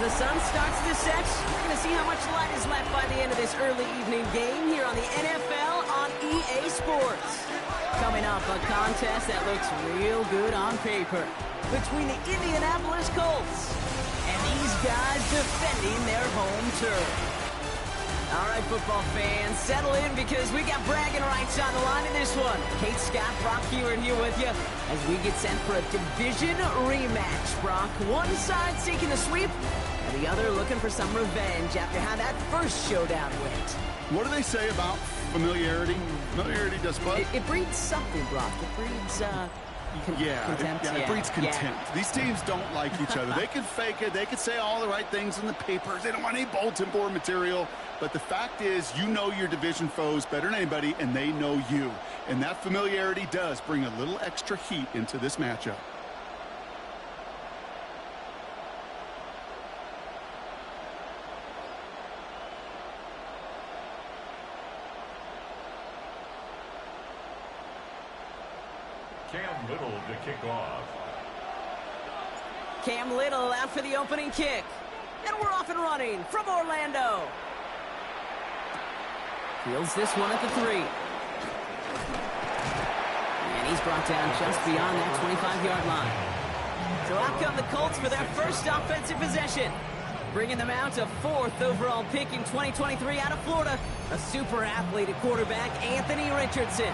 the sun starts to set, we're going to see how much light is left by the end of this early evening game here on the NFL on EA Sports. Coming up, a contest that looks real good on paper between the Indianapolis Colts and these guys defending their home turf. All right, football fans, settle in because we got bragging rights on the line in this one. Kate, Scott, Brock Hewitt here with you as we get set for a division rematch. Brock, one side seeking a sweep, and the other looking for some revenge after how that first showdown went. What do they say about familiarity? Familiarity does what? It breeds something, Brock. It breeds, contempt. It breeds contempt. Yeah. These teams don't like each other. They can fake it. They can say all the right things in the papers. They don't want any bulletin board material. But the fact is, you know your division foes better than anybody, and they know you. And that familiarity does bring a little extra heat into this matchup. Cam Little to kick off. Cam Little out for the opening kick. And we're off and running from Orlando. Fields this one at the 3. And he's brought down just beyond that 25-yard line. So out come the Colts for their first offensive possession. Bringing them out to 4th overall pick in 2023 out of Florida. A super athlete at quarterback, Anthony Richardson.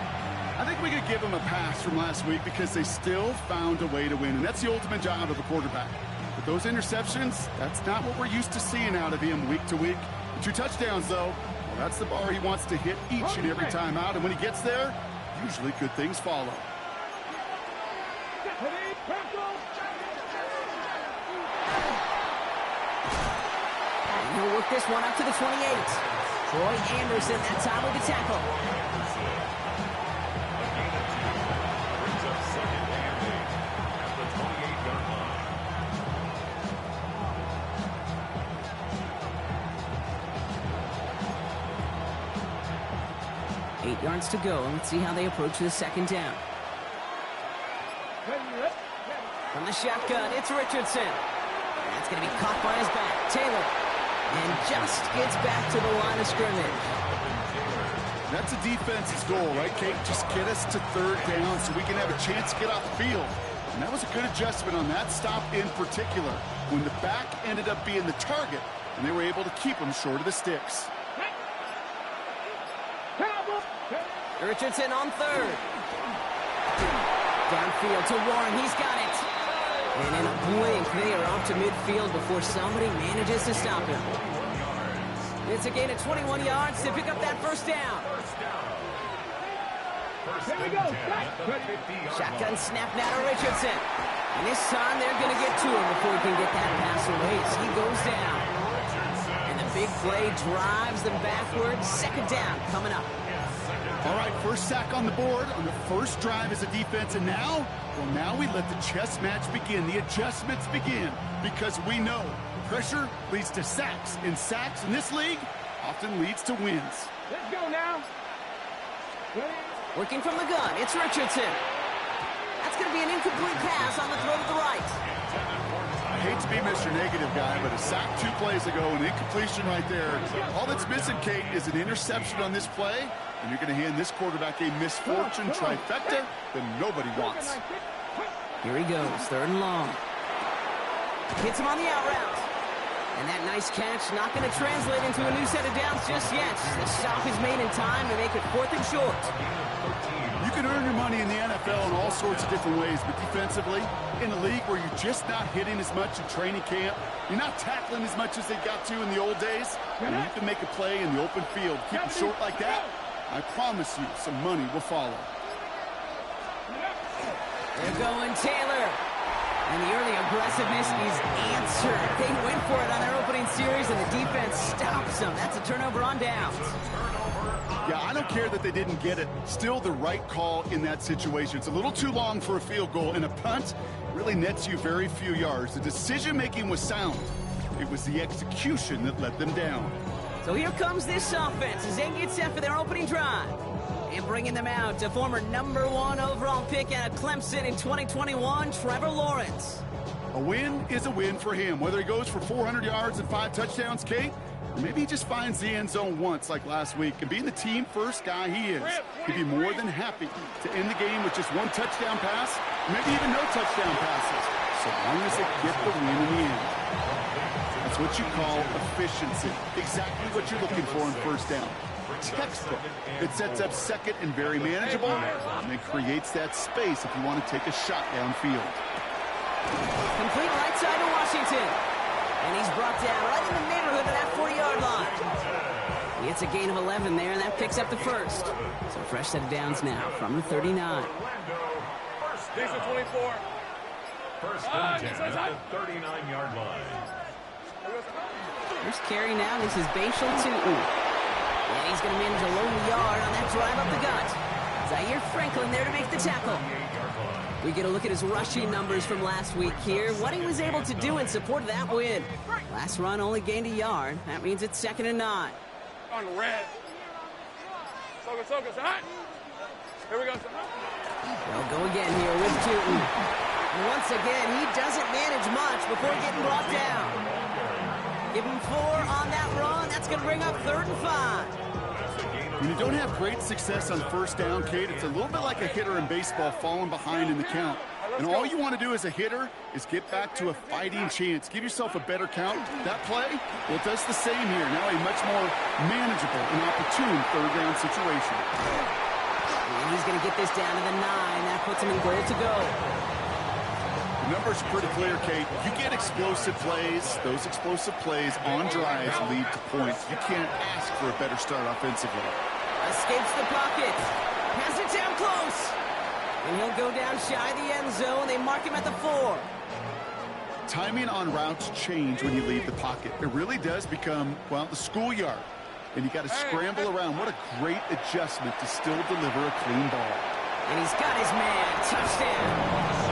I think we could give them a pass from last week because they still found a way to win, and that's the ultimate job of a quarterback. But those interceptions, that's not what we're used to seeing out of him week to week. The 2 touchdowns, though, well, that's the bar he wants to hit each and every time out, and when he gets there, usually good things follow. And he'll work this one up to the 28. Troy Anderson, that time with the tackle. 8 yards to go. Let's see how they approach the second down. From the shotgun, it's Richardson. And that's going to be caught by his back. Taylor. And just gets back to the line of scrimmage. That's a defense's goal, right, Kate? Just get us to 3rd down so we can have a chance to get off the field. And that was a good adjustment on that stop in particular, when the back ended up being the target, and they were able to keep him short of the sticks. Richardson on 3rd. Downfield to Warren. He's got it. And in a blink, they are off to midfield before somebody manages to stop him. It's a gain of 21 yards to pick up that first down. Here we go. Shotgun snap now to Richardson. And this time they're going to get to him before he can get that pass away. So he goes down. And the big play drives them backwards. Second down coming up. All right, first sack on the board on the first drive as a defense, and now we let the chess match begin, the adjustments begin, because we know pressure leads to sacks, and sacks in this league often leads to wins. Let's go now. Working from the gun, it's Richardson. That's going to be an incomplete pass on the throw to the right. I hate to be Mr. Negative guy, but a sack 2 plays ago, an incompletion right there. All that's missing, Kate, is an interception on this play, and you're going to hand this quarterback a misfortune trifecta that nobody wants. Here he goes, 3rd and long. Hits him on the out route. And that nice catch not going to translate into a new set of downs just yet. The stop is made in time to make it 4th and short. You can earn your money in the NFL in all sorts of different ways, but defensively, in a league where you're just not hitting as much in training camp, you're not tackling as much as they got to in the old days, and you can make a play in the open field. Keep them short like that, I promise you some money will follow. They're going Taylor. And the early aggressiveness is answered. They went for it on their opening series, and the defense stops them. That's a turnover on downs. Yeah, I don't care that they didn't get it. Still the right call in that situation. It's a little too long for a field goal, and a punt really nets you very few yards. The decision-making was sound. It was the execution that let them down. So here comes this offense as they get set for their opening drive. And bringing them out, a former #1 overall pick out of Clemson in 2021, Trevor Lawrence. A win is a win for him, whether he goes for 400 yards and 5 touchdowns, Kate, or maybe he just finds the end zone once like last week. And being the team-first guy he is, he'd be more than happy to end the game with just 1 touchdown pass, maybe even no touchdown passes, so long as they get the win in the end. That's what you call efficiency. Exactly what you're looking for on first down. Textbook. It sets up second and very manageable, and it creates that space if you want to take a shot downfield. Complete right side to Washington. And he's brought down right in the neighborhood of that 40-yard line. He gets a gain of 11 there, and that picks up the first. So fresh set of downs now from the 39. Decent 24. First down at the 39-yard line. First carry now. This is Bashal Tootin. And he's going to manage a lone yard on that drive up the gut. Zaire Franklin there to make the tackle. We get a look at his rushing numbers from last week here. What he was able to do in support of that win. Last run only gained a yard. That means it's 2nd and 9. On the red. Soka, hot. Here we go. They'll go again here with Tootin. Once again, he doesn't manage much before getting brought down. Give him 4 on that run. That's going to bring up 3rd and 5. When you don't have great success on first down, Kate, it's a little bit like a hitter in baseball falling behind in the count. And all you want to do as a hitter is get back to a fighting chance. Give yourself a better count. That play, well, it does the same here. Now a much more manageable and opportune 3rd down situation. And he's going to get this down to the 9. That puts him in goal to go. The numbers are pretty clear, Kate. You get explosive plays. Those explosive plays on drives lead to points. You can't ask for a better start offensively. Escapes the pocket. Has it down close. And he'll go down shy of the end zone. They mark him at the 4. Timing on routes change when you leave the pocket. It really does become, well, the schoolyard. And you got to scramble around. What a great adjustment to still deliver a clean ball. And he's got his man. Touchdown.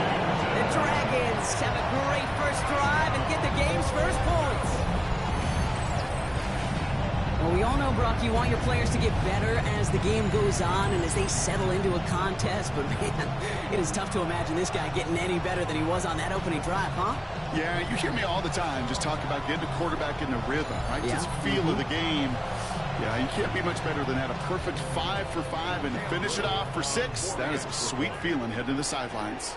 The Dragons have a great first drive and get the game's first points. Well, we all know, Brock, you want your players to get better as the game goes on and as they settle into a contest. But, man, it is tough to imagine this guy getting any better than he was on that opening drive, huh? Yeah, you hear me all the time just talk about getting the quarterback in the rhythm, right? Yeah. Just feel of the game. Yeah, you can't be much better than that. A perfect 5 for 5 and to finish it off for 6. That is a sweet feeling heading to the sidelines.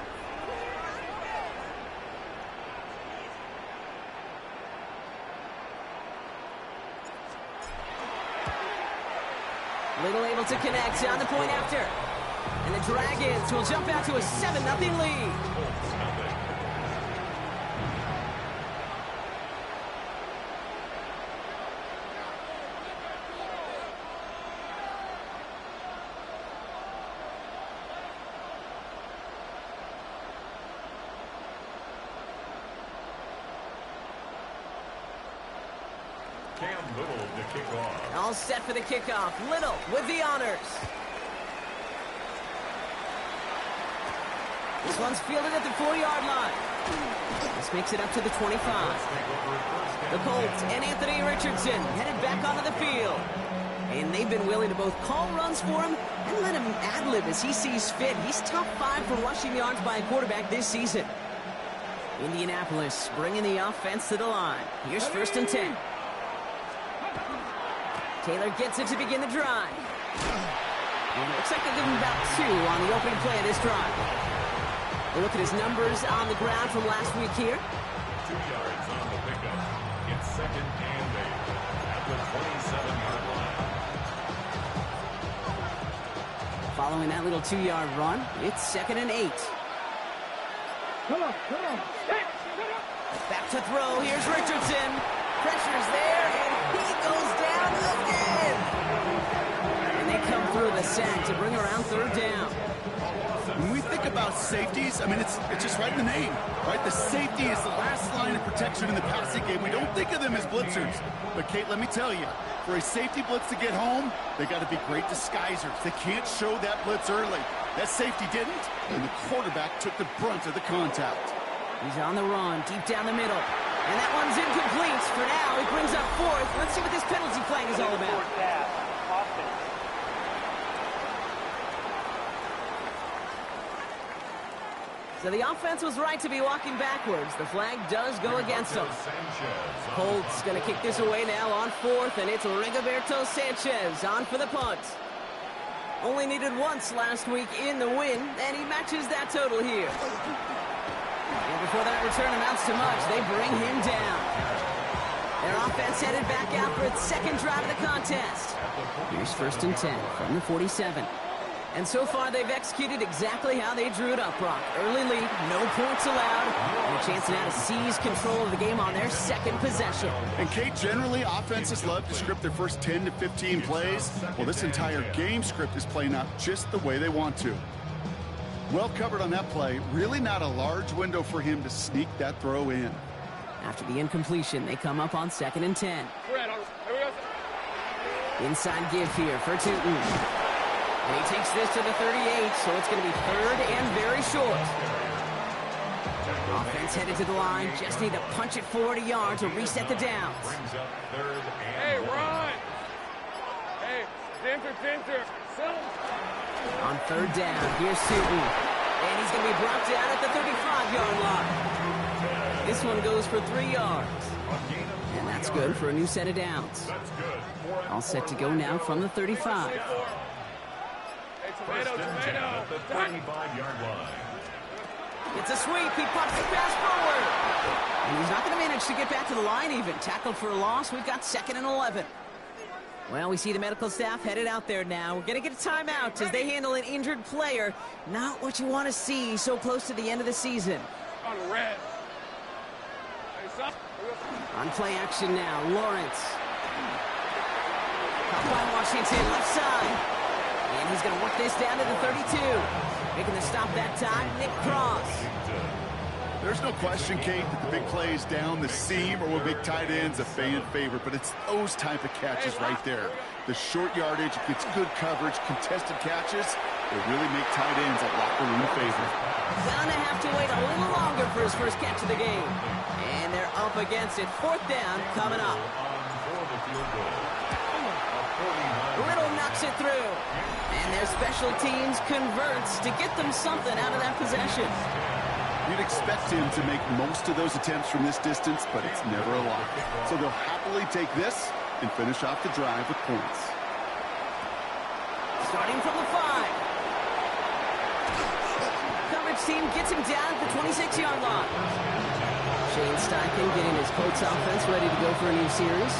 Little able to connect on the point after. And the Dragons will jump out to a 7-0 lead. All set for the kickoff. Little with the honors. This one's fielded at the 4-yard line. This makes it up to the 25. The Colts and Anthony Richardson headed back onto the field. And they've been willing to both call runs for him and let him ad-lib as he sees fit. He's top 5 for rushing yards by a quarterback this season. Indianapolis bringing the offense to the line. Here's 1st and 10. Taylor gets it to begin the drive. And it looks like they give him about 2 on the opening play of this drive. We'll look at his numbers on the ground from last week here. 2 yards on the pickup. It's 2nd and 8 at the 27-yard line. Following that little 2-yard run, it's 2nd and 8. Come on. Back to throw. Here's Richardson. Pressure's there, and he goes down again. And they come through the sack to bring around 3rd down. When we think about safeties, I mean, it's just right in the name, right? The safety is the last line of protection in the passing game. We don't think of them as blitzers. But, Kate, let me tell you, for a safety blitz to get home, they got to be great disguisers. They can't show that blitz early. That safety didn't, and the quarterback took the brunt of the contact. He's on the run, deep down the middle. And that one's incomplete. For now, he brings up 4th. Let's see what this penalty flag is all about. So the offense was right to be walking backwards. The flag does go against them. Colts going to kick this away now on 4th, and it's Rigoberto Sanchez on for the punt. Only needed once last week in the win, and he matches that total here. And before that return amounts to much, they bring him down. Their offense headed back out for its second drive of the contest. Here's 1st and 10 from the 47. And so far, they've executed exactly how they drew it up, Brock. Early lead, no points allowed, and a chance now to seize control of the game on their second possession. And, Kate, generally, offenses love to script their first 10 to 15 plays. Well, this entire game script is playing out just the way they want to. Well covered on that play. Really not a large window for him to sneak that throw in. After the incompletion, they come up on 2nd and 10. Inside give here for Tootin. And he takes this to the 38, so it's going to be 3rd and very short. Offense headed to the line. Just need to punch it forward a yard to reset the downs. Hey, run! Hey, Dinter. On 3rd down, here's Tootin. And he's going to be brought down at the 35-yard line. This one goes for 3 yards. And that's good for a new set of downs. All set to go now from the 35. First and 10 at the 35-yard line. It's a sweep. He pops the pass forward. And he's not going to manage to get back to the line even. Tackled for a loss. We've got 2nd and 11. Well, we see the medical staff headed out there now. We're going to get a timeout as they handle an injured player. Not what you want to see so close to the end of the season. On red. On play action now, Lawrence. Caught by Washington, left side. And he's going to work this down to the 32. Making the stop that time, Nick Cross. There's no question, Kate, that the big plays down the seam or with big tight ends a fan favorite, but it's those type of catches right there. The short yardage gets good coverage, contested catches. They really make tight ends a locker room favorite. Gonna have to wait a little longer for his first catch of the game. And they're up against it. 4th down coming up. Little knocks it through. And their special teams converts to get them something out of that possession. You'd expect him to make most of those attempts from this distance, but it's never a lot. So they'll happily take this and finish off the drive with points. Starting from the 5. Coverage team gets him down at the 26-yard line. Shane Steichen getting his Colts offense ready to go for a new series.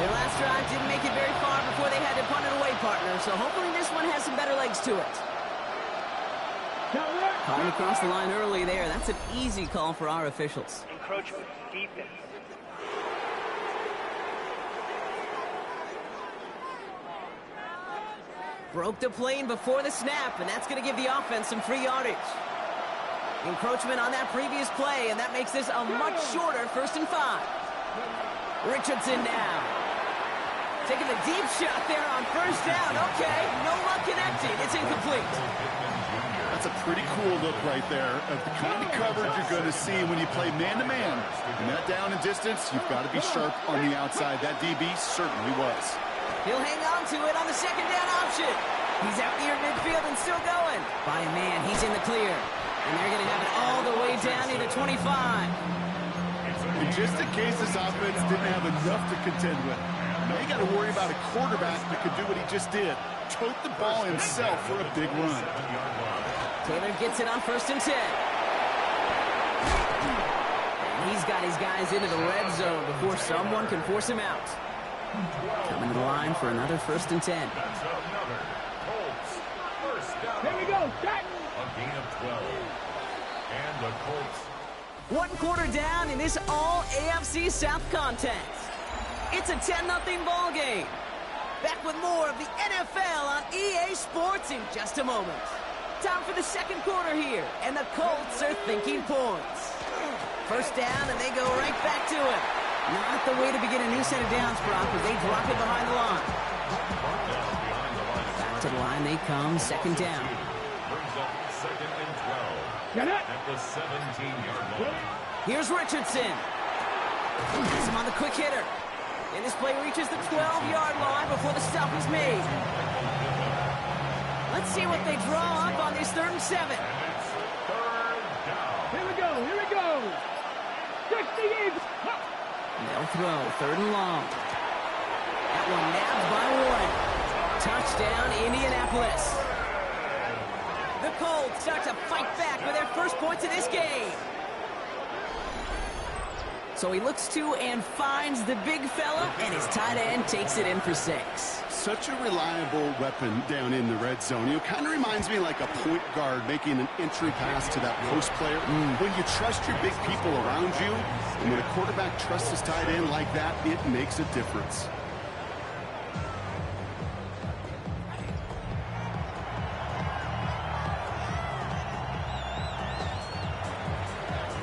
Their last drive didn't make it very far before they had to punt it away, partner, so hopefully this one has some better legs to it. Calling across the line early there. That's an easy call for our officials. Encroachment, defense. Broke the plane before the snap, and that's going to give the offense some free yardage. Encroachment on that previous play, and that makes this a much shorter 1st and 5. Richardson now. Taking the deep shot there on 1st down. Okay, no luck connecting. It's incomplete. That's a pretty cool look right there of the kind of coverage you're going to see when you play man-to-man. And that down and distance, you've got to be sharp on the outside. That DB certainly was. He'll hang on to it on the 2nd down option. He's out near midfield and still going. By a man, he's in the clear. And they're going to have it all the way down to the 25. And just in case this offense didn't have enough to contend with, now you got to worry about a quarterback that could do what he just did. Tote the ball himself for a big run. Taylor gets it on 1st and 10. And he's got his guys into the red zone before someone can force him out. Coming to the line for another 1st and 10. That's another Colts first down. Here we go, Jack. A gain of 12. And the Colts. 1 quarter down in this all-AFC South contest. It's a 10-0 ball game. Back with more of the NFL on EA Sports in just a moment. Time for the 2nd quarter here, and the Colts are thinking points. 1st down, and they go right back to it. Not the way to begin a new set of downs, Brock, as they drop it behind the line. Back to the line they come, 2nd down. Brings up 2nd and 12. Get it. At the 17-yard line. Here's Richardson. Gets him on the quick hitter. And this play reaches the 12-yard line before the stop is made. Let's see what they draw up on this 3rd and 7. And it's 3rd They'll throw, 3rd and long. That one nabbed by Warren. Touchdown, Indianapolis. The Colts start to fight back with their first points of this game. So he looks to and finds the big fella, and his tight end takes it in for 6. Such a reliable weapon down in the red zone. You know, kind of reminds me like a point guard making an entry pass to that post player. When you trust your big people around you, and when a quarterback trusts his tight end like that, it makes a difference.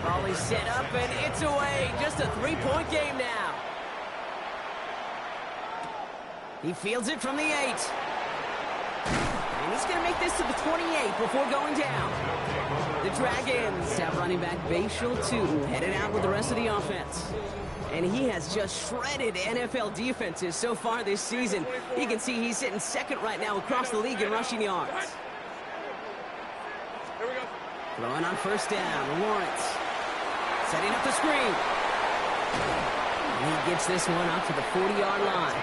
Volley set up, and it's away. Just a 3-point game now. He fields it from the 8. And he's going to make this to the 28 before going down. The Dragons have running back Bashal Tootin headed out with the rest of the offense. And he has just shredded NFL defenses so far this season. You can see he's sitting second right now across the league in rushing yards. Here we go. Throwing on 1st down, Lawrence. Setting up the screen. And he gets this one up to the 40-yard line.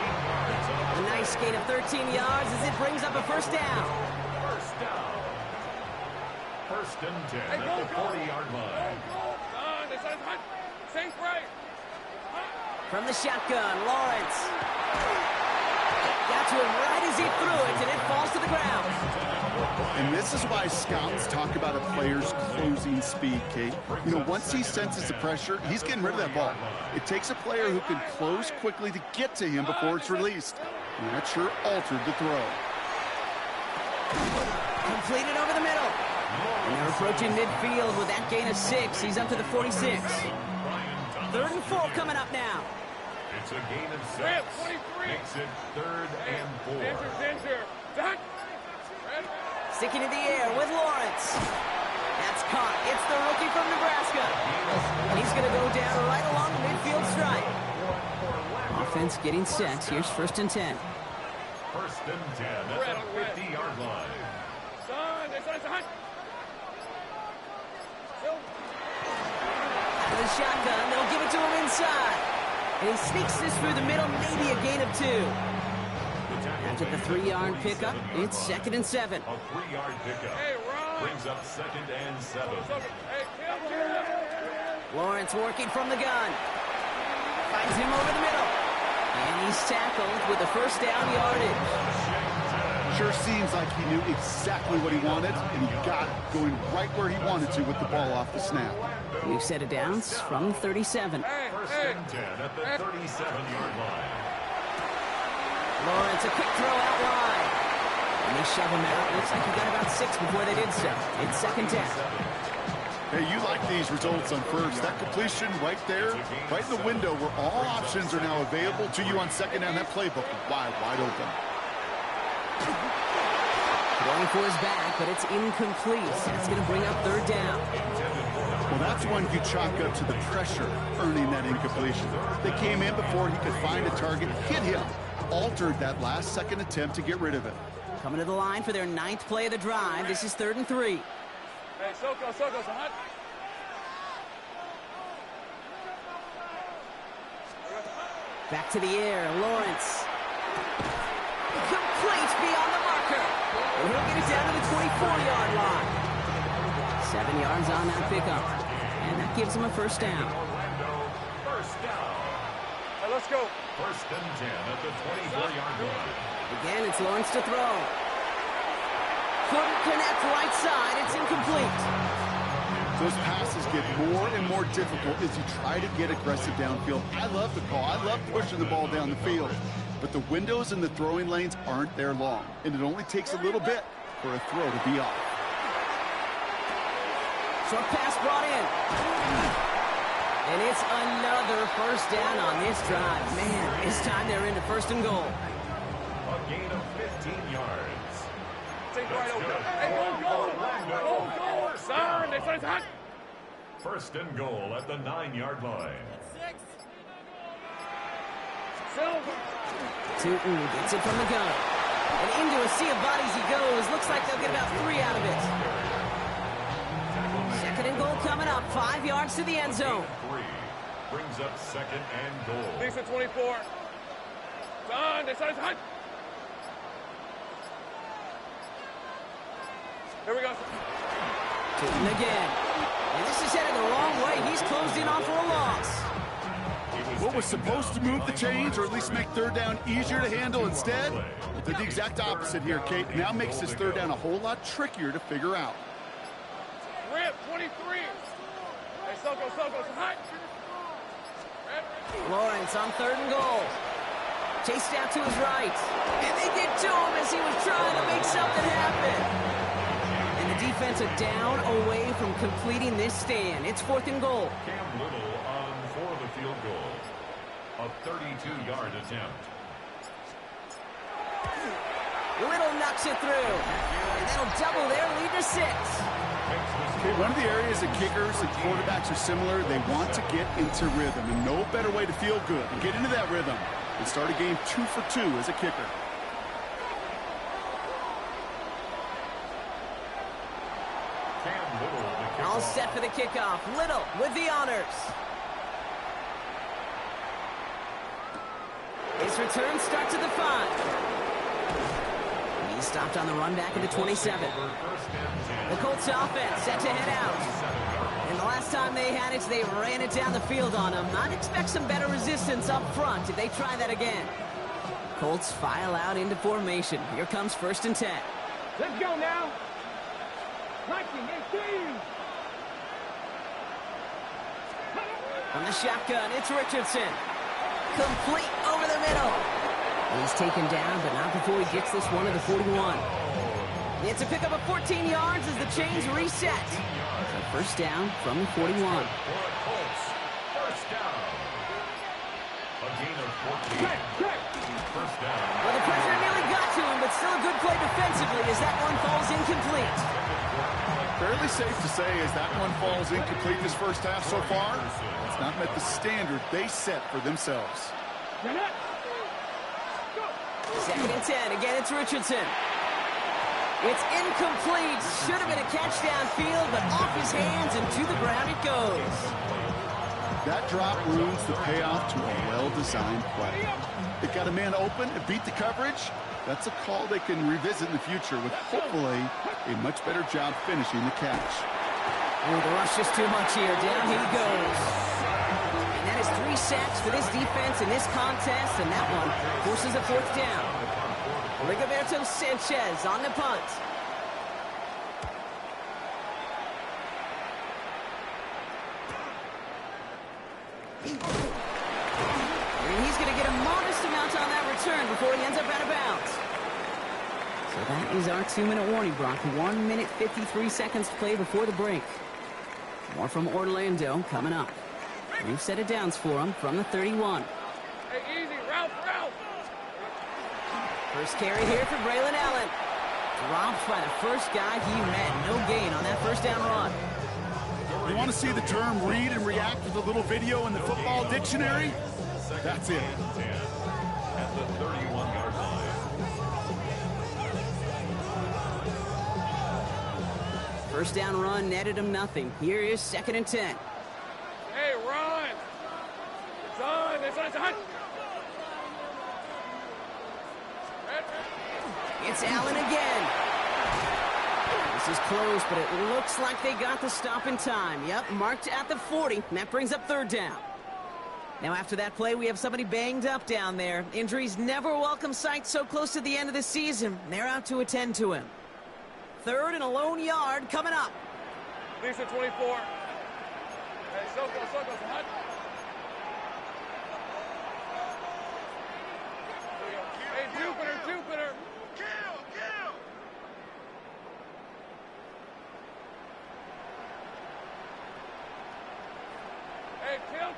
A nice gain of 13 yards as it brings up a 1st down. First down. 1st and 10 at the 40-yard line. Safe right. From the shotgun, Lawrence. Got to him right as he threw it, and it falls to the ground. And this is why scouts talk about a player's closing speed, Kate. You know, once he senses the pressure, he's getting rid of that ball. It takes a player who can close quickly to get to him before it's released. And that sure altered the throw. Completed over the middle. And they're approaching midfield with that gain of 6. He's up to the 46. 3rd and 4 coming up now. It's a gain of 6. 23. Makes it 3rd and 4. Center. Done. Sticking in the air with Lawrence. That's caught. It's the rookie from Nebraska. And he's going to go down right along the midfield stripe. Offense getting set. Here's 1st and 10. 1st and 10 at the 50-yard line. Out of the shotgun, they'll give it to him inside. And he sneaks this through the middle, maybe a gain of 2. After the 3-yard pickup, it's 2nd and 7. A 3-yard pickup brings up 2nd and 7. Lawrence working from the gun. Finds him over the middle. And he's tackled with the 1st down yardage. Sure seems like he knew exactly what he wanted, and he got it, going right where he wanted to with the ball off the snap. New set of downs from 37. 1st and 10 at the 37-yard line. Lawrence, a quick throw out wide. And they shove him out. Looks like he got about 6 before they did so. It's 2nd down. Hey, you like these results on 1st. That completion right there, right in the window where all options are now available to you on 2nd down. That playbook wide open. Going for his back, but it's incomplete. That's going to bring up 3rd down. Well, that's one you chalk up to the pressure earning that incompletion. They came in before he could find a target, hit him, altered that last-second attempt to get rid of it. Coming to the line for their 9th play of the drive. This is 3rd and 3. Hey, Soko, hot. Back to the air, Lawrence. Complete beyond the marker. And he'll get it down to the 24-yard line. 7 yards on that pickup. And that gives him a 1st down. First down. Hey, let's go. 1st and 10 at the 24-yard line. Again, it's Lawrence to throw. Couldn't connect right side. It's incomplete. Those passes get more and more difficult as you try to get aggressive downfield. I love the call. I love pushing the ball down the field. But the windows in the throwing lanes aren't there long. And it only takes a little bit for a throw to be off. Short pass brought in. And it's another 1st down on this drive. Man, this time they're into 1st and goal. A gain of 15 yards. Take right over. Hey, go. Son, this one's hot. 1st and goal at the 9-yard line. 6. Silver. Tootin gets it from the gun. And into a sea of bodies he goes. Looks like they'll get about 3 out of it. 2nd and goal coming up. 5 yards to the end zone. brings up second and goal. Lisa 24. Done. This side's hot. Here we go. Taken again. And this is headed the wrong way. He's closed in on for a loss. What was supposed to move the chains, or at least make third down easier to handle instead, did the exact opposite here, Kate. Now makes this third down a whole lot trickier to figure out. Rip 23. Hey, Soko's hot. Lawrence on third and goal. Chased out to his right. And they get to him as he was trying to make something happen. And the defense are down away from completing this stand. It's fourth and goal. Cam Little on for the field goal. A 32-yard attempt. Little knocks it through. And that'll double their lead to 6. Okay, one of the areas that kickers and quarterbacks are similar, they want to get into rhythm. And no better way to feel good and get into that rhythm and start a game 2 for 2 as a kicker. Cam Little, the kickoff. All set for the kickoff. Little with the honors. His return starts at the 5. He's stopped on the run back at the 27. The Colts offense set to head out. And the last time they had it, they ran it down the field on him. I'd expect some better resistance up front if they try that again. Colts file out into formation. Here comes 1st and 10. Let's go now. From the shotgun, it's Richardson. Complete over the middle. He's taken down, but not before he gets this one to the 41. It's a pickup of 14 yards as the chains reset. So first down from the 41. First down. A gain of 14. First down. Well, the pressure nearly got to him, but still a good play defensively as that one falls incomplete. Fairly safe to say as that one falls incomplete this first half so far, it's not met the standard they set for themselves. Second and 10. Again, it's Richardson. It's incomplete. Should have been a catch downfield, but off his hands and to the ground it goes. That drop ruins the payoff to a well-designed play. They got a man open and beat the coverage. That's a call they can revisit in the future with hopefully a much better job finishing the catch. Oh, the rush is too much here. Down he goes. And that is 3 sacks for this defense in this contest, and that one forces a 4th down. Rigoberto Sanchez on the punt. And he's going to get a modest amount on that return before he ends up out of bounds. So that is our 2-minute warning, Brock. 1 minute, 53 seconds to play before the break. More from Orlando coming up. New set of downs for him from the 31. Hey, easy. Ralph. First carry here for Braylon Allen. Dropped by the first guy he met. No gain on that first down run. You want to see the term read and react with a little video in the football dictionary? That's it. At the 31-yard line. First down run netted him nothing. Here is 2nd and 10. Hey, run. It's on. It's on. It's Allen again. This is close, but it looks like they got the stop in time. Yep, marked at the 40, and that brings up 3rd down. Now, after that play, we have somebody banged up down there. Injuries never a welcome sight so close to the end of the season. They're out to attend to him. 3rd and a lone yard coming up. Lisa 24. Hey, Soko's hot. Hey, Jupiter. Kill. Hey, kill.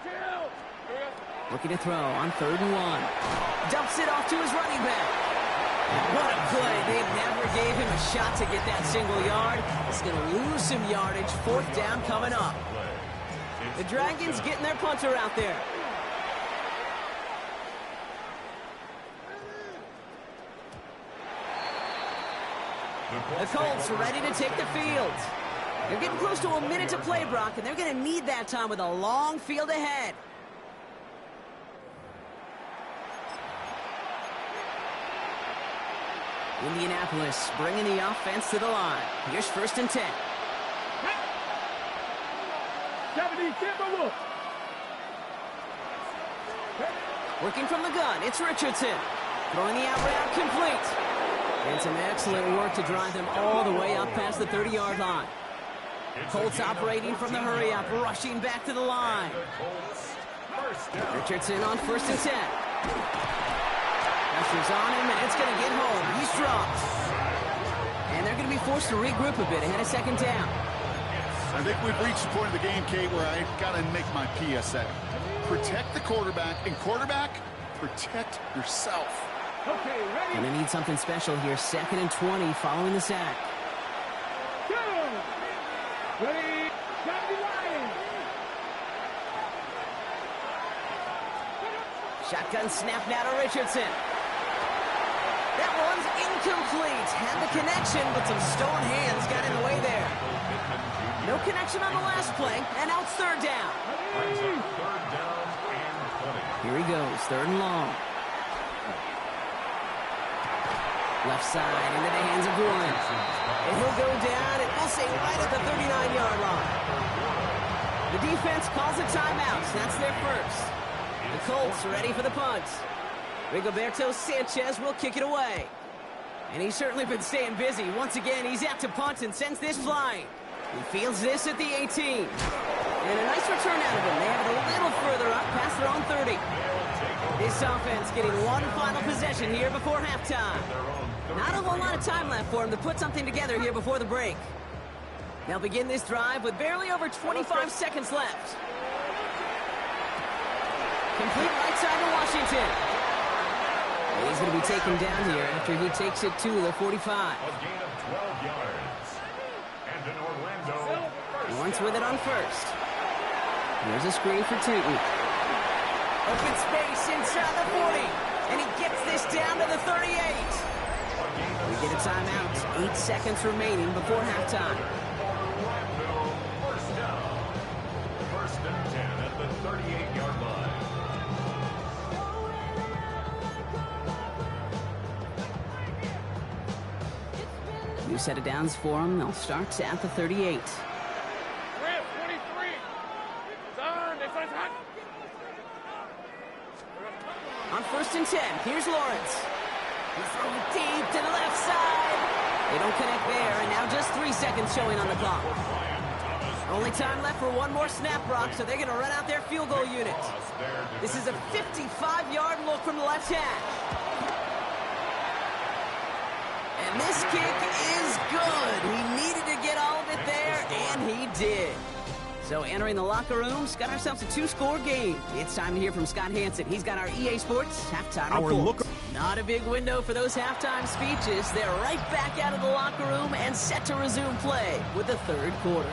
Looking to throw on 3rd and 1. Dumps it off to his running back. What a play. They never gave him a shot to get that single yard. He's going to lose some yardage. 4th down coming up. The Dragons getting their punter out there. The Colts ready to take the field. They're getting close to a minute to play, Brock, and they're going to need that time with a long field ahead. Indianapolis bringing the offense to the line. Here's 1st and 10. Working from the gun, it's Richardson. Throwing the out route complete. And some excellent work to drive them all the way up past the 30-yard line. Colts operating from the hurry-up, rushing back to the line. Richardson on 1st and 10. Pressure's on him, and it's going to get home. He's dropped. And they're going to be forced to regroup a bit ahead of 2nd down. I think we've reached the point of the game, Kate, where I got to make my PSA. Protect the quarterback, and quarterback, protect yourself. Okay, ready? And they need something special here. 2nd and 20 following the sack. Go! Ready? Got the line! Shotgun snap now to Richardson. That one's incomplete. Had the connection, but some stone hands got in the way there. No connection on the last play, and now it's 3rd down. Here he goes, 3rd and long. Left side into the hands of Warren. And he'll go down, and we'll say right at the 39-yard line. The defense calls a timeout. That's their first. The Colts ready for the punt. Rigoberto Sanchez will kick it away. And he's certainly been staying busy. Once again, he's out to punt and sends this flying. He fields this at the 18. And a nice return out of him. They have it a little further up past their own 30. This offense getting one final possession here before halftime. Not a whole lot of time left for him to put something together here before the break. They'll begin this drive with barely over 25 seconds left. Complete right side to Washington. And he's going to be taken down here after he takes it to the 45. A gain of 12 yards. And in Orlando, Lawrence with it on 1st. Here's a screen for Tootin. Open space inside the 40. And he gets this down to the 38. We get a timeout. 8 seconds remaining before halftime. Orlando, 1st down. 1st and 10 at the 38-yard line. New set of downs for them. They'll start at the 38. 23. Turn. This one's hot. On 1st and 10, here's Lawrence. He's throwing deep to the left side. They don't connect there, and now just 3 seconds showing on the clock. Only time left for one more snap, Brock, so they're going to run out their field goal unit. This is a 55-yard look from the left hash. And this kick is good. He needed to get all of it there, and he did. So entering the locker room, got ourselves a 2-score game. It's time to hear from Scott Hansen. He's got our EA Sports halftime report. Not a big window for those halftime speeches. They're right back out of the locker room and set to resume play with the 3rd quarter.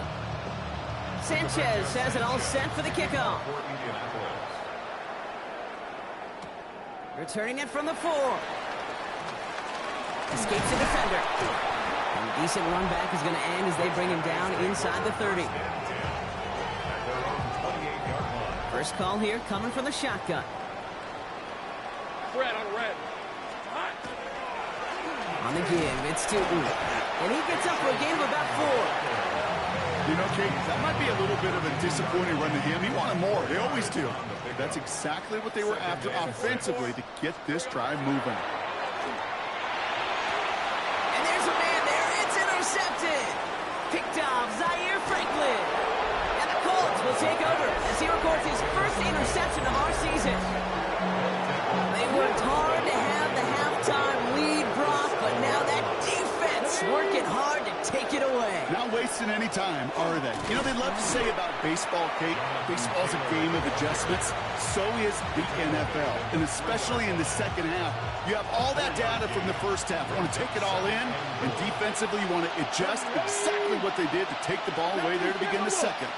Sanchez has it all set for the kickoff. Returning it from the 4. Escapes the defender. And a decent run back is going to end as they bring him down inside the 30. First call here coming from the shotgun. Red on red. Hot. On the give, it's Tootin. And he gets up for a gain of about 4. You know, Kate, that might be a little bit of a disappointing run to him. He wanted more. They always do. That's exactly what they were after offensively to get this drive moving. And there's a man there. It's intercepted. Picked off Zaire Franklin. And the Colts will take over as he records his first interception of our season. They worked hard to have the halftime lead, Brock, but now that defense working hard to take it away. Not wasting any time, are they? You know, they love to say about baseball, Kate, baseball's a game of adjustments. So is the NFL, and especially in the second half. You have all that data from the first half. You want to take it all in, and defensively you want to adjust exactly what they did to take the ball away there to begin the second.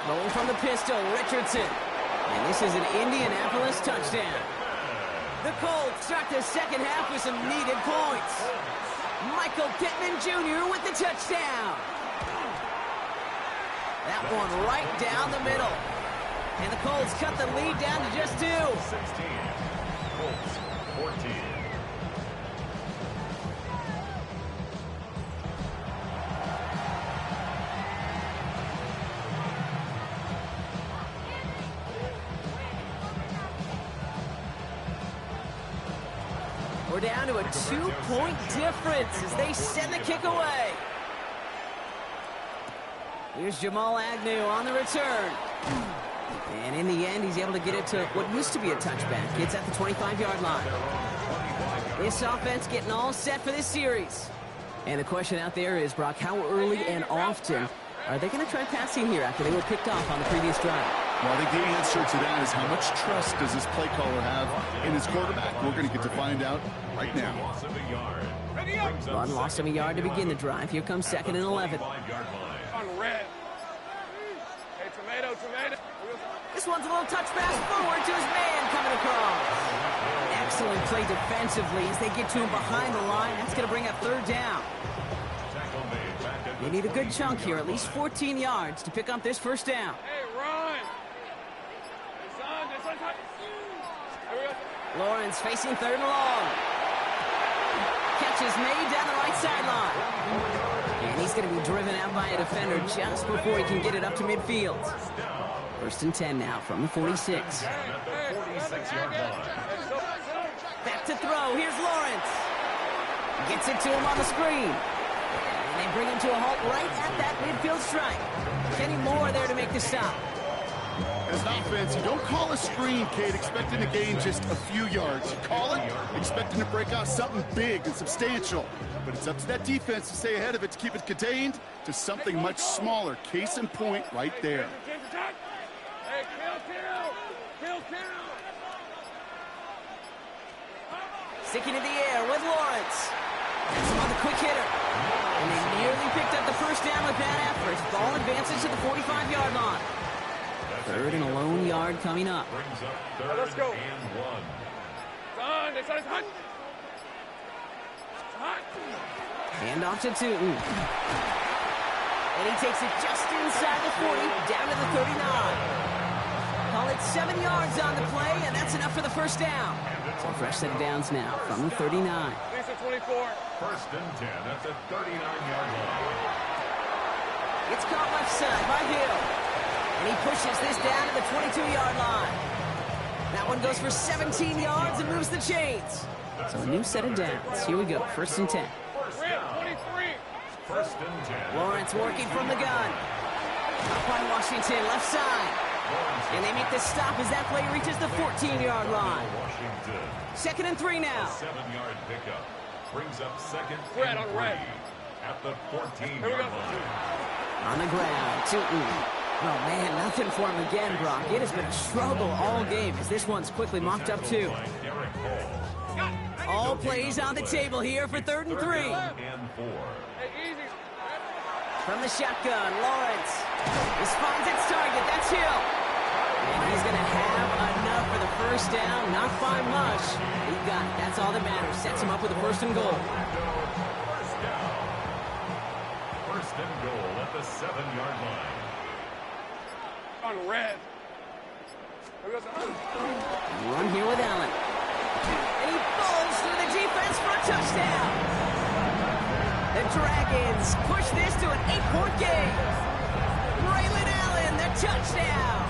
Rolling from the pistol, Richardson. And this is an Indianapolis touchdown. The Colts start the second half with some needed points. Michael Pittman Jr. with the touchdown. That one right down the middle. And the Colts cut the lead down to just 2. 16. Colts 14. We're down to a 2-point difference as they send the kick away. Here's Jamal Agnew on the return. And in the end, he's able to get it to what used to be a touchback. It's at the 25-yard line. This offense getting all set for this series. And the question out there is, Brock, how early and often are they going to try passing here after they were picked off on the previous drive? Well, I think the answer to that is how much trust does this play caller have in his quarterback? We're going to get to find out right now. Run lost him a yard to begin the drive. Here comes 2nd and 11. On red. Hey, tomato. This one's a little touch pass forward to his man coming across. Excellent play defensively as they get to him behind the line. That's going to bring up 3rd down. They need a good chunk here, at least 14 yards to pick up this 1st down. Hey, run. Lawrence facing 3rd and long. Catch is made down the right sideline. And he's going to be driven out by a defender just before he can get it up to midfield. 1st and 10 now from the 46. Back to throw. Here's Lawrence. Gets it to him on the screen. And they bring him to a halt right at that midfield stripe. Kenny Moore there to make the stop. As an offense, you don't call a screen, Kate, expecting to gain just a few yards. You call it expecting to break out something big and substantial. But it's up to that defense to stay ahead of it, to keep it contained to something much smaller. Case in point right there. Hey, kill. Sticking in the air with Lawrence. That's him on the quick hitter. And they nearly picked up the 1st down with that effort. Ball advances to the 45-yard line. 3rd and a lone yard coming up. Let's go. It's hot. Hand off to Tootin. And he takes it just inside the 40, down to the 39. Call it 7 yards on the play, and that's enough for the 1st down. So a fresh set of downs now from the 39. 24. 1st and 10 at the 39-yard line. It's caught left side by Hill. And he pushes this down to the 22-yard line. That one goes for 17 yards and moves the chains. So a new set of downs. Here we go, 1st and 10. 23. 1st and 10. Lawrence working from the gun. Up by Washington, left side. And they make the stop as that play reaches the 14-yard line. 2nd and 3 now. 7-yard pickup brings up 2nd Red and on 3 red. at the 14-yard line. On the ground, Tootin. Oh, man, nothing for him again, Brock. It has been a struggle all game as this one's quickly mocked up, too. All plays on the table here for 3rd and 3. And 4. Hey, easy. From the shotgun, Lawrence. This finds its target. That's Hill. And he's going to have enough for the 1st down. Not by much. He got it. That's all that matters. Sets him up with a 1st and goal. 1st down. 1st and goal at the 7-yard line. On red. Run here with Allen. And he falls through the defense for a touchdown. The Dragons push this to an 8-point game. Braylon Allen, the touchdown.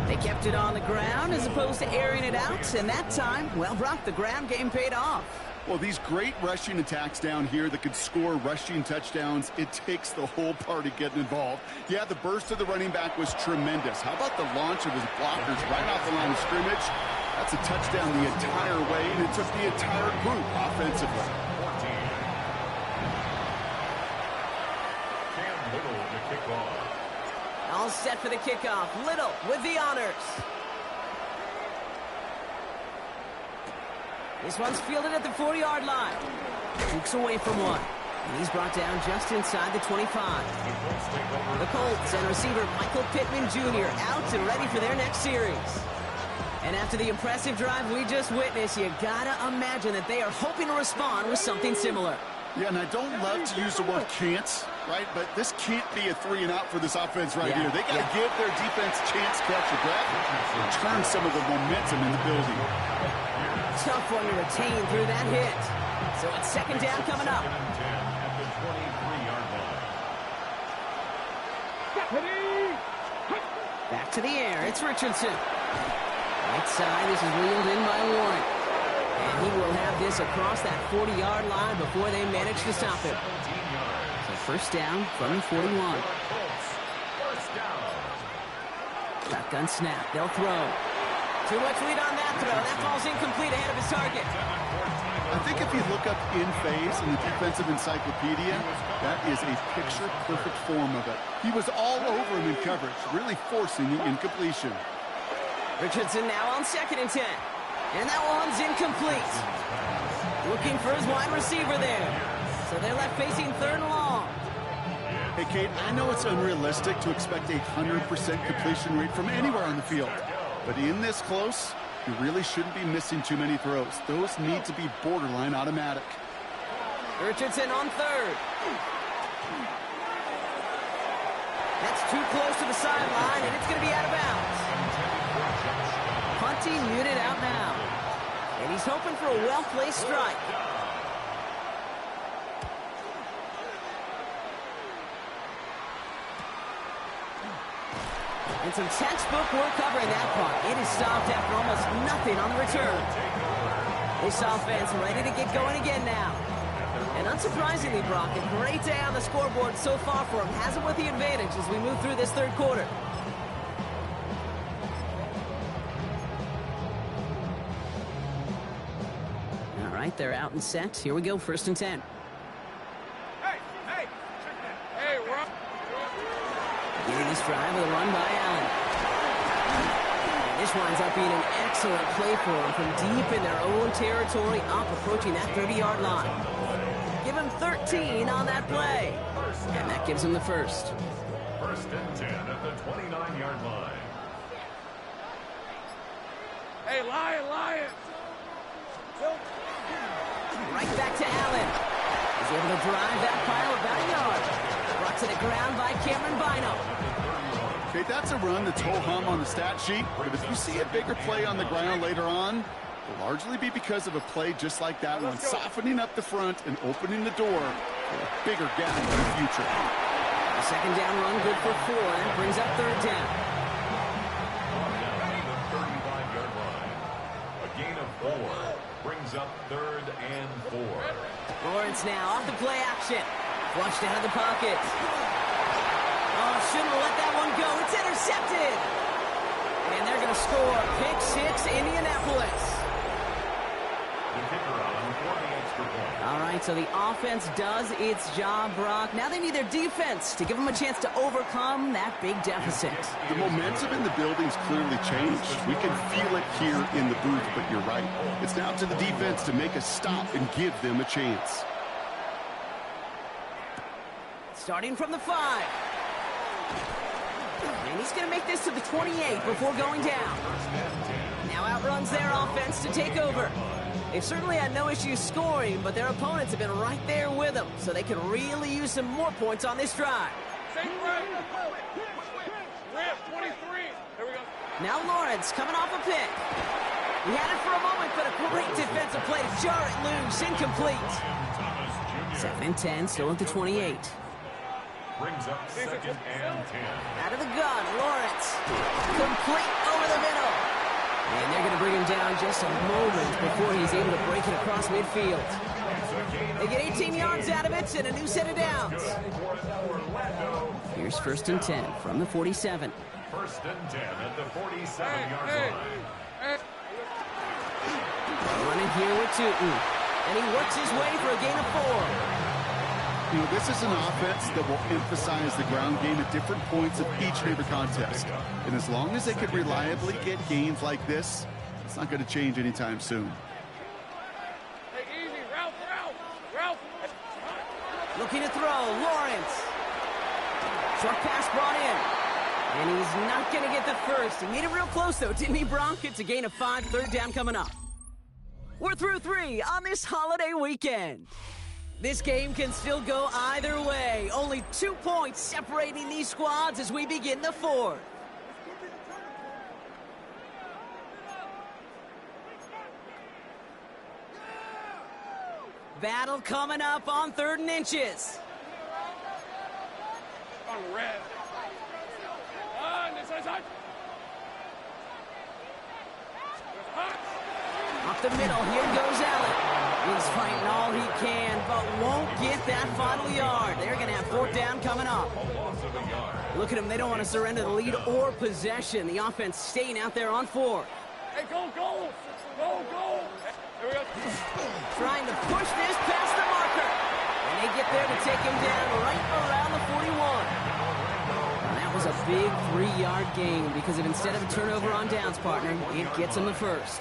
They kept it on the ground as opposed to airing it out. And that time, well, Brock, the ground game paid off. Well, these great rushing attacks down here that could score rushing touchdowns, it takes the whole party getting involved. Yeah, the burst of the running back was tremendous. How about the launch of his blockers right off the line of scrimmage? That's a touchdown the entire way, and it took the entire group offensively. 14. Cam Little to kick off. All set for the kickoff. Little with the honors. This one's fielded at the 40-yard line. Dukes away from one. And he's brought down just inside the 25. The Colts and receiver Michael Pittman Jr. out and ready for their next series. And after the impressive drive we just witnessed, you gotta imagine that they are hoping to respond with something similar. Yeah, and I don't love to use the word can't, right? But this can't be a 3-and-out for this offense right here. They got to give their defense a chance to catch a breath and turn some of the momentum in the building. Tough one to retain through that hit. So it's 2nd down coming up. 2nd and 10 at the 23-yard line. Back to the air. It's Richardson. Right side. This is wheeled in by Warren. And he will have this across that 40-yard line before they manage to stop him. So first down from the 41. Shotgun snap. They'll throw. Too much lead on that throw. That ball's incomplete ahead of his target. I think if you look up in phase in the defensive encyclopedia, that is a picture-perfect form of it. He was all over him in coverage, really forcing the incompletion. Richardson now on 2nd and 10. And that one's incomplete. Looking for his wide receiver there. So they're left facing 3rd and long. Hey, Kate, I know it's unrealistic to expect a 100% completion rate from anywhere on the field. But in this close, you really shouldn't be missing too many throws. Those need to be borderline automatic. Richardson on 3rd. That's too close to the sideline, and it's going to be out of bounds. Punting muted out now. And he's hoping for a well-placed strike. And some textbook work covering that punt. It is stopped after almost nothing on the return. This offense ready to get going again now. And unsurprisingly, Brock, a great day on the scoreboard so far for him. Has him with the advantage as we move through this 3rd quarter. All right, they're out and set. Here we go, 1st and 10. Hey, Rob. Beginning this drive with a run by Allen. And this winds up being an excellent play for them from deep in their own territory, up approaching that 30-yard line. Give him 13 on that play. And that gives him the first. 1st and 10 at the 29-yard line. Hey, Lion. Right back to Allen. He's able to drive that pile about a yard. Brought to the ground by Cameron Bynum. Okay, that's a run that's ho-hum on the stat sheet, but if you see a bigger play on the ground later on, it'll largely be because of a play just like that one, softening up the front and opening the door for a bigger gap in the future. The 2nd down run good for 4. That brings up 3rd down. The 35-yard line. A gain of 4 brings up 3rd and 4. Lawrence now off the play action. Flushed out of the pocket. Oh, shouldn't have let that one go. It's intercepted. And they're going to score. Pick 6, Indianapolis. The kicker on for the extra point. All right, so the offense does its job, Brock. Now they need their defense to give them a chance to overcome that big deficit. The momentum in the building's clearly changed. We can feel it here in the booth, but you're right. It's now to the defense to make a stop and give them a chance. Starting from the 5. And he's going to make this to the 28 before going down. Now outruns their offense to take over. They've certainly had no issues scoring, but their opponents have been right there with them, so they can really use some more points on this drive. Rip, 23. Here we go. Now Lawrence coming off a pick. He had it for a moment, but a great defensive play to jar it loose. Incomplete. 2nd and 10, still at the 28. Brings up 2nd and 10. Out of the gun, Lawrence. Complete over the middle. And they're going to bring him down just a moment before he's able to break it across midfield. They get 18 yards out of it and a new set of downs. Here's 1st and 10 from the 47. 1st and 10 at the 47-yard line. Running here with Tootin. And he works his way for a gain of 4. You know, this is an offense that will emphasize the ground game at different points of each favorite contest. And as long as they can reliably get gains like this, it's not going to change anytime soon. Hey, easy. Ralph. Looking to throw, Lawrence. Short pass brought in. And he's not going to get the first. He made it real close, though, didn't he, Bronk? It's a gain of 5, 3rd down coming up. We're through 3 on this holiday weekend. This game can still go either way. Only 2 points separating these squads as we begin the 4th. Battle coming up on 3rd and inches. On red. On this side. Up the middle, here goes Allen. He's fighting all he can, but won't get that final yard. They're going to have fourth down coming up. Look at them, they don't want to surrender the lead or possession. The offense staying out there on fourth. Hey, go! Go! Go! Here we go. Trying to push this past the marker. And they get there to take him down right around the 41. And that was a big 3-yard gain because if instead of a turnover on downs, partner, it gets him the first.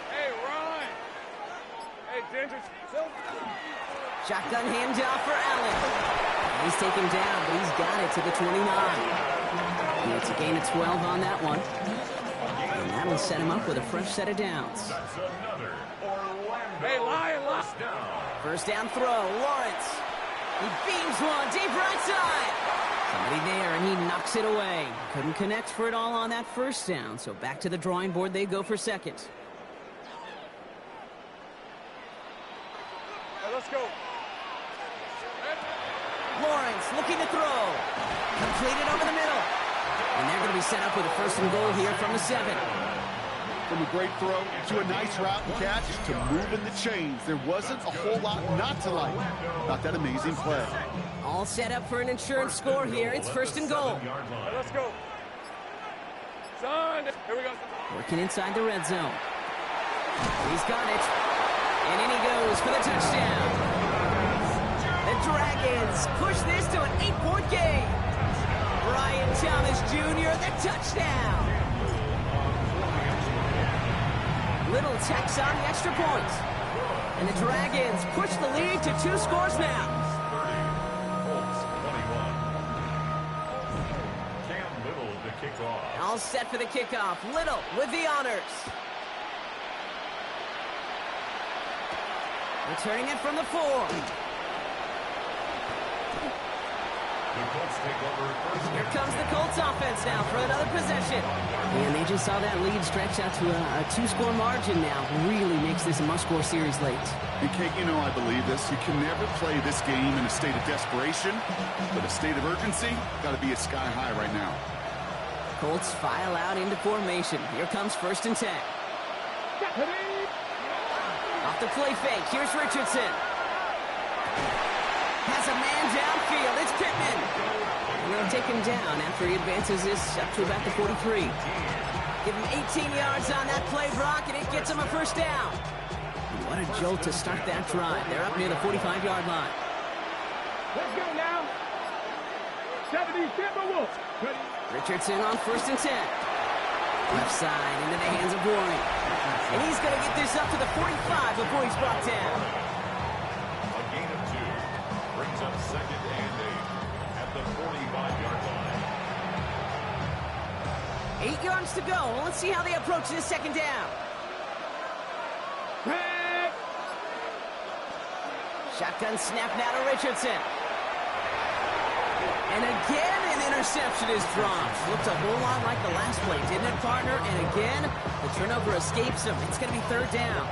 Hey, Ryan! Hey, Ginger! Shotgun handoff for Allen. He's taken down, but he's got it to the 29. And it's a gain of 12 on that one. And that'll set him up with a fresh set of downs. Hey, Lion, lost. First down throw, Lawrence. He beams one deep right side. Somebody there, and he knocks it away. Couldn't connect for it all on that first down, so back to the drawing board they go for second. Hey, let's go. Lawrence looking to throw. Completed over the middle. And they're going to be set up with a first and goal here from the 7. From a great throw to a nice route and catch to moving the chains. There wasn't a whole lot not to like about that amazing play. All set up for an insurance score here. It's first and goal. Hey, let's go. Son, here we go. Working inside the red zone. He's got it. And in he goes for the touchdown. The Dragons push this to an 8-point game. Brian Thomas Jr., the touchdown. Little tacks on the extra point. And the Dragons push the lead to 2 scores now. Colts 21. Cam Little to kick off. All set for the kickoff. Little with the honors. Returning it from the 4. The Colts take over first. Here comes the Colts offense now for another possession. And they just saw that lead stretch out to a 2-score margin now. Really makes this a must-score series late. And Kate, you know I believe this. You can never play this game in a state of desperation, but a state of urgency got to be at sky high right now. Colts file out into formation. Here comes first and 10. Off the play fake. Here's Richardson. Has a man downfield. It's Pittman. And they'll take him down after he advances this up to about the 43. Give him 18 yards on that play, Brock, and it gets him a first down. What a jolt to start that drive. They're up near the 45-yard line. Let's go now. 70 Timberwolves. Richardson on first and 10. Left side into the hands of Warren. And he's going to get this up to the 45 before he's brought down. A gain of 2 brings up second and 8 at the 45-yard line. 8 yards to go. Well, let's see how they approach this second down. Shotgun snap now to Richardson. And again, an interception is dropped. Looked a whole lot like the last play, didn't it, partner? And again, the turnover escapes him. It's going to be third down.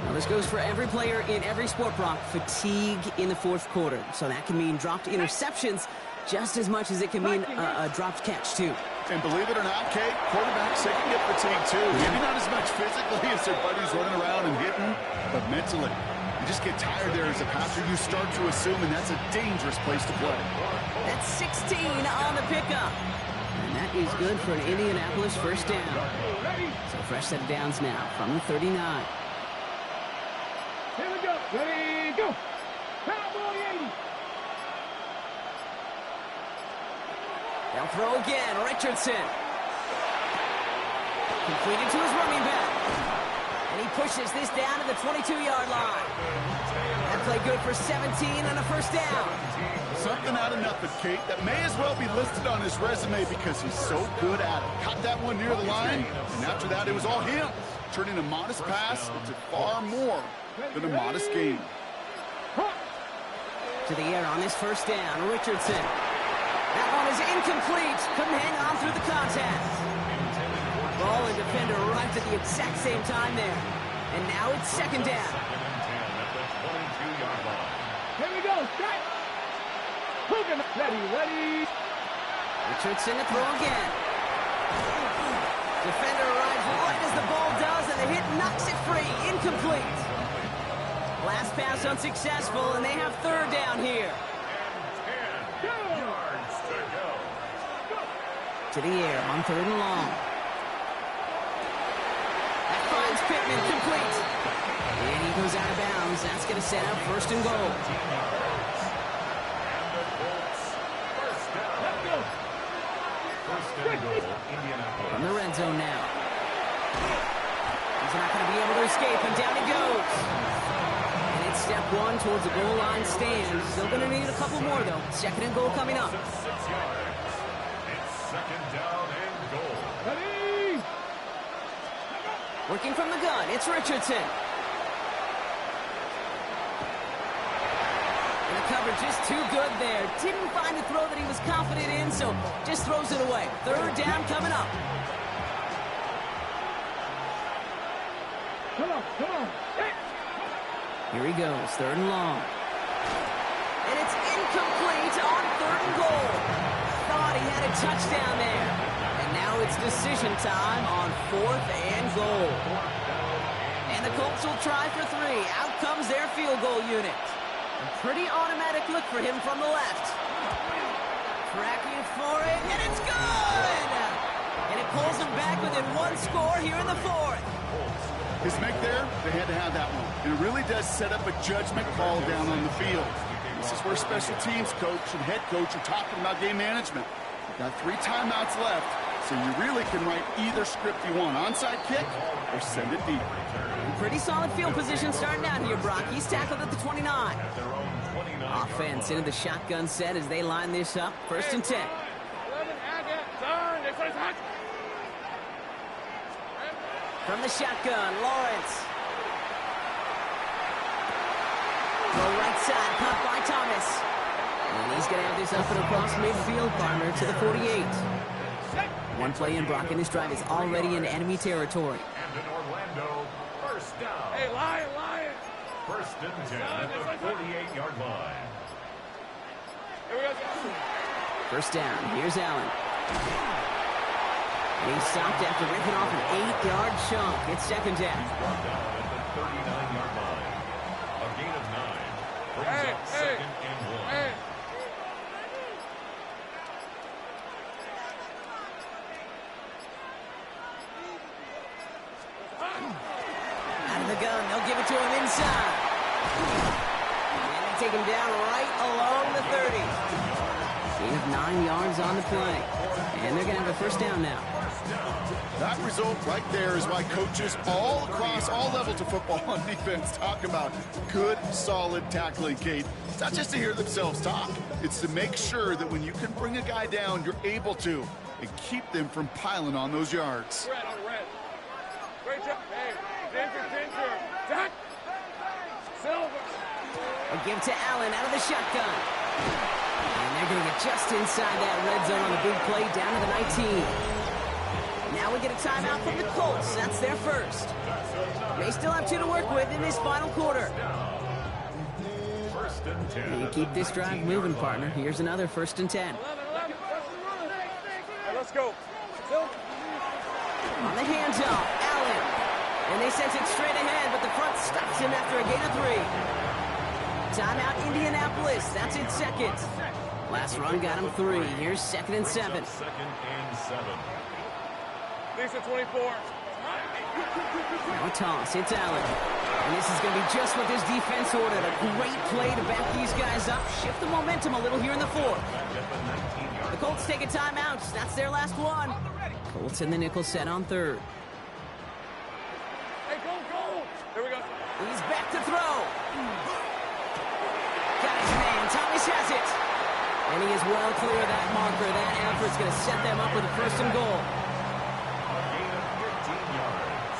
Now, this goes for every player in every sport, Brock. Fatigue in the fourth quarter. So that can mean dropped interceptions just as much as it can mean a dropped catch, too. And believe it or not, Kate, quarterbacks, they can get fatigued, too. Maybe not as much physically as their buddies running around and hitting, but mentally. You just get tired there as a passer. You start to assume, and that's a dangerous place to play. That's 16 on the pickup. And that is good for an Indianapolis first down. So fresh set of downs now from the 39. Here we go. Ready, go. Cowboy 80. They'll throw again. Richardson. Completed to his running back. And he pushes this down to the 22-yard line. That play good for 17 and a first down. Something out of nothing, Kate, that may as well be listed on his resume because he's so good at it. Caught that one near the line, and after that, it was all him. Turning a modest pass into far more than a modest game. To the air on this first down. Richardson. That one is incomplete. Couldn't hang on through the contact. Ball and defender arrived at the exact same time there. And now it's second down. Here we go. Strike. Hogan. Ready. Richardson to throw again. Defender arrives right as the ball does, and and the hit knocks it free. Incomplete. Last pass unsuccessful, and they have third down here. And 10 yards to go. To the air on third and long. That finds Pittman, complete. And he goes out of bounds. That's going to set up first and goal. And the Colts first down. First and goal, Indianapolis. From the red zone now. He's not going to be able to escape, and down he goes. And it's step one towards the goal line stand. Still going to need a couple more, though. Second and goal coming up. 6 yards. It's second down and goal. Ready? Working from the gun, it's Richardson. And the coverage is too good there. Didn't find a throw that he was confident in, so just throws it away. Third down coming up. Come on, come on. Hey. Here he goes, third and long. And it's incomplete on third and goal. Thought he had a touchdown there. And now it's decision time on fourth and goal. And the Colts will try for three. Out comes their field goal unit. A pretty automatic look for him from the left. Tracking for it, and it's good! And it pulls them back within one score here in the fourth. His make there, they had to have that one. And it really does set up a judgment call down on the field. This is where special teams coach and head coach are talking about game management. You've got 3 timeouts left, so you really can write either script you want. Onside kick or send it deep. Pretty solid field position starting out here, Brock. He's tackled at the 29. At their own 29. Offense into the shotgun set as they line this up. First and 10. 11, turn. Next one is hot. From the shotgun, Lawrence. Go right side, caught by Thomas. And he's going to have this up and across midfield, partner, to the 48. One play in, Brock, and this drive is already in enemy territory. And in Orlando, first down. Hey, Lion. First and 10 at the 48-yard line. Here we go. First down, here's Allen. And he stopped after ripping off an 8-yard chunk. It's second down. He's brought down at the 39-yard line. A gain of 9 brings up second and 1. Hey. Out of the gun, they'll give it to him inside. And they take him down right along the 30. Gain of 9 yards on the play. And they're going to have a first down now. That result right there is why coaches all across all levels of football on defense talk about good, solid tackling, Kate. It's not just to hear themselves talk. It's to make sure that when you can bring a guy down, you're able to, and keep them from piling on those yards. Red on red. Great job. Hey, Ginger. Jack. Silver. A give to Allen out of the shotgun. And they're going to get just inside that red zone on the big play down to the 19. Now we get a timeout from the Colts. That's their first. They still have 2 to work with in this final quarter. First and 10. And you keep this drive moving, partner. Here's another first and 10. 11. Hey, let's go. Silver. On the handoff, Allen. And they sent it straight ahead, but the front stops him after a gain of 3. Timeout, Indianapolis. That's its second. Last run got him 3. Here's second and 7. Second and 7. Lisa 24. Now a toss. It's Allen. And this is going to be just what this defense ordered. A great play to back these guys up. Shift the momentum a little here in the fourth. The Colts take a timeout. That's their last one. Colts in the nickel set on third. Hey, go. Here we go. He's back to throw. Got his man. Thomas has it. And he is well clear of that marker. That effort's going to set them up with a first and goal. A gain of 15 yards.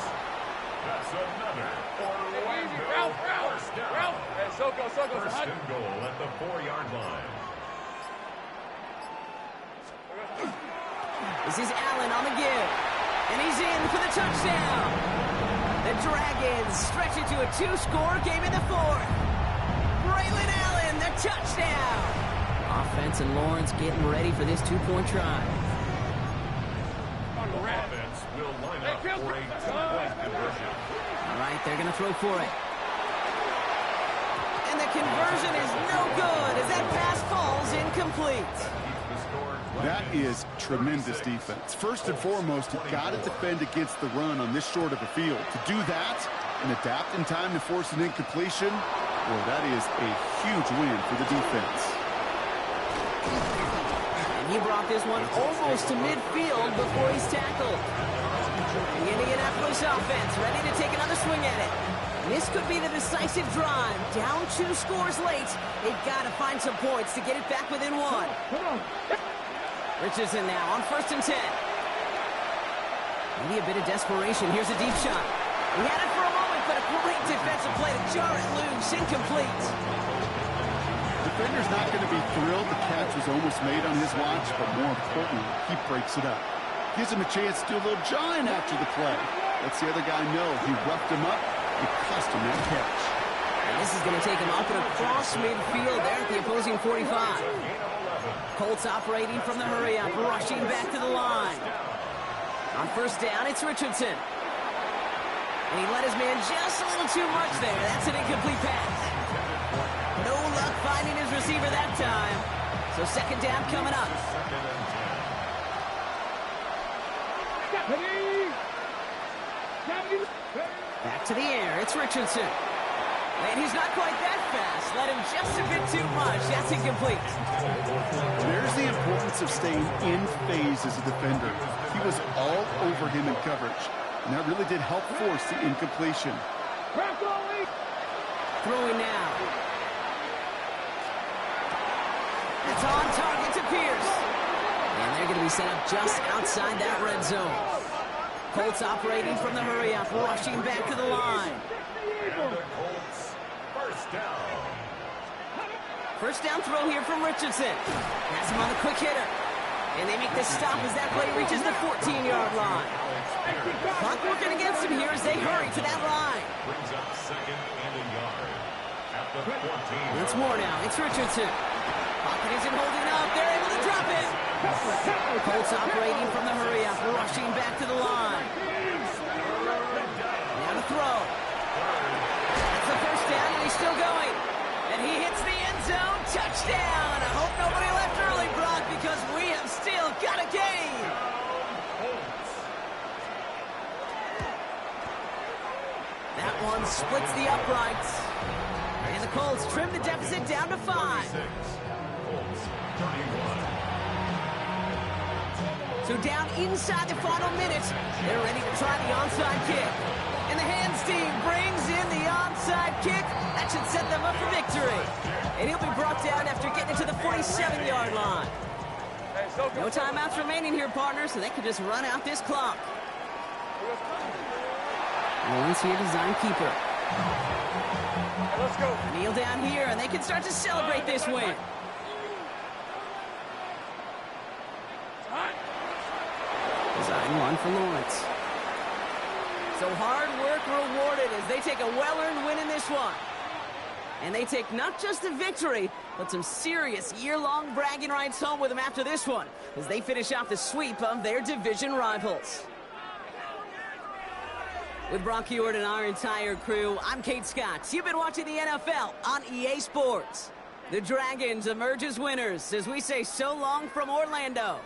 That's another Orlando first down. Ralph. Hey, Soko. First and goal at the 4-yard line. This is Allen on the give. And he's in for the touchdown. The Dragons stretch it to a 2-score game in the fourth. Braylon Allen, the touchdown. Offense and Lawrence getting ready for this 2-point try. The offense will line up for a two-point conversion. All right, they're going to throw for it. And the conversion is no good as that pass falls incomplete. That is tremendous defense. First and foremost, you've got to defend against the run on this short of a field. To do that and adapt in time to force an incompletion, well, that is a huge win for the defense. And he brought this one almost to midfield before he's tackled. The Indianapolis offense ready to take another swing at it. This could be the decisive drive. Down 2 scores late. They've got to find some points to get it back within 1. Richardson now on 1st and 10. Maybe a bit of desperation. Here's a deep shot. He had it for a moment, but a great defensive play to jar it loose. Incomplete. Defender's not going to be thrilled the catch was almost made on his watch, but more importantly, he breaks it up. Gives him a chance to do a little jawing after the play. Lets the other guy know he roughed him up and cost him that catch. And this is going to take him up and across midfield there at the opposing 45. Colts operating from the hurry-up, rushing back to the line. On 1st down, it's Richardson. And he let his man just a little too much there. That's an incomplete pass. No luck finding his receiver that time. So 2nd down coming up. Back to the air, it's Richardson. And he's not quite that fast. Let him just a bit too much. That's incomplete. There's the importance of staying in phase as a defender. He was all over him in coverage, and that really did help force the incompletion. Throwing now. It's on target to Pierce. And they're going to be set up just outside that red zone. Colts operating from the hurry-up, rushing back to the line. And the Colts, 1st down. 1st down throw here from Richardson. Has him on the quick hitter. And they make the stop as that play reaches the 14-yard line. Clock working against him here as they hurry to that line. Brings up 2nd and a yard. At the 14. It's more now. It's Richardson. Pocket isn't holding up. They're able to drop it. Colts operating from the hurry-up, rushing back to the line. Now to throw. That's the 1st down, and he's still going. And he hits the end zone. Touchdown. I hope nobody left early, Brock, because we have still got a game. That one splits the uprights. And the Colts trim the deficit down to 5. Colts, 31. So down inside the final minute, they're ready to try the onside kick. And the hands team brings in the onside kick. That should set them up for victory. And he'll be brought down after getting to the 47-yard line. No timeouts remaining here, partners, so they can just run out this clock. Lawrence here, design keeper. Let's go. Kneel down here, and they can start to celebrate this win. Design one for Lawrence. So hard work rewarded as they take a well-earned win in this one. And they take not just the victory, but some serious year-long bragging rights home with them after this one, as they finish off the sweep of their division rivals. With Brock Heward and our entire crew, I'm Kate Scott. You've been watching the NFL on EA Sports. The Dragons emerge as winners as we say so long from Orlando.